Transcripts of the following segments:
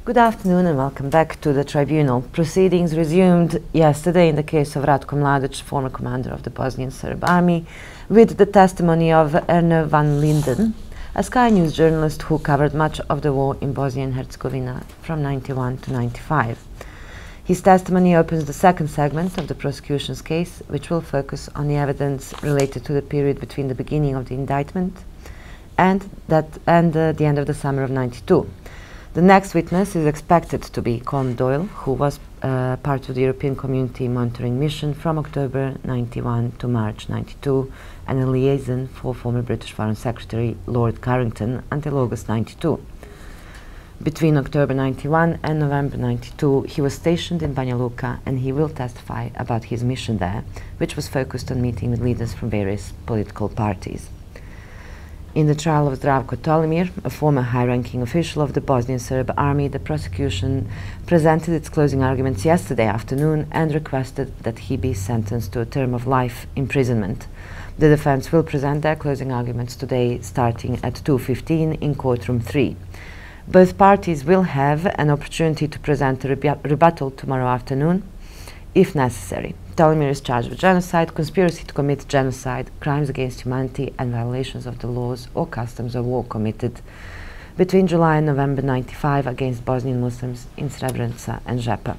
Good afternoon and welcome back to the Tribunal. Proceedings resumed yesterday in the case of Ratko Mladić, former commander of the Bosnian Serb Army, with the testimony of Aernout Van Lynden, a Sky News journalist who covered much of the war in Bosnia and Herzegovina from 91 to 95. His testimony opens the second segment of the prosecution's case, which will focus on the evidence related to the period between the beginning of the indictment and the end of the summer of 92. The next witness is expected to be Colm Doyle, who was part of the European Community Monitoring Mission from October 91 to March 92, and a liaison for former British Foreign Secretary Lord Carrington until August 92. Between October 91 and November 92, he was stationed in Banja Luka, and he will testify about his mission there, which was focused on meeting with leaders from various political parties. In the trial of Ratko Mladić, a former high-ranking official of the Bosnian Serb Army, the prosecution presented its closing arguments yesterday afternoon and requested that he be sentenced to a term of life imprisonment. The defense will present their closing arguments today, starting at 2:15 in courtroom 3. Both parties will have an opportunity to present a rebuttal tomorrow afternoon, if necessary. Mladić is charged with genocide, conspiracy to commit genocide, crimes against humanity, and violations of the laws or customs of war committed between July and November 95 against Bosnian Muslims in Srebrenica and Žepa.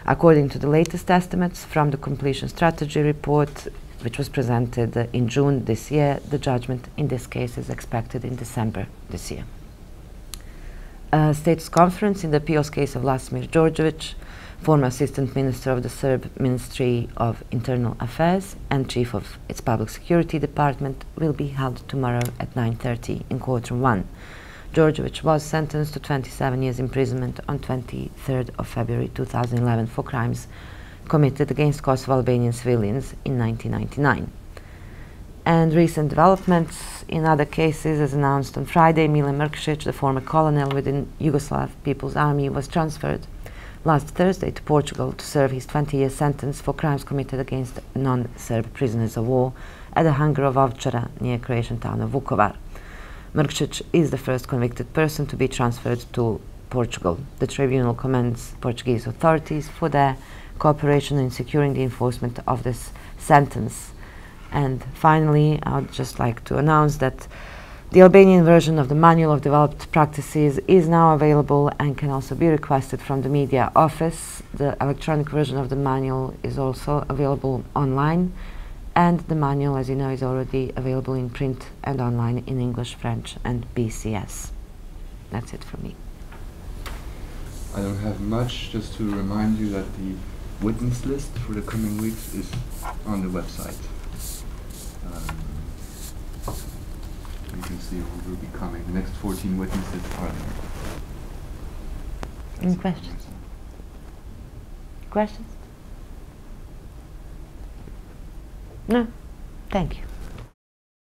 According to the latest estimates from the completion strategy report, which was presented in June this year, the judgment in this case is expected in December this year. A status conference in the appeals case of Lasmir Đorđević, former Assistant Minister of the Serb Ministry of Internal Affairs and Chief of its Public Security Department, will be held tomorrow at 9:30 in courtroom 1. Đorđević was sentenced to 27 years imprisonment on 23rd of February 2011 for crimes committed against Kosovo Albanian civilians in 1999. And recent developments in other cases, as announced on Friday, Mile Mrkšić, the former colonel within Yugoslav People's Army, was transferred last Thursday to Portugal to serve his 20-year sentence for crimes committed against non-Serb prisoners of war at the hangar of Ovčara near Croatian town of Vukovar. Mrkšić is the first convicted person to be transferred to Portugal. The tribunal commends Portuguese authorities for their cooperation in securing the enforcement of this sentence. And finally, I would just like to announce that the Albanian version of the Manual of Developed Practices is now available and can also be requested from the media office. The electronic version of the manual is also available online, and the manual, as you know, is already available in print and online in English, French, and BCS. That's it from me. I don't have much, just to remind you that the witness list for the coming weeks is on the website. You can see who will be coming. The next 14 witnesses are there. Any questions? Questions? No? Thank you.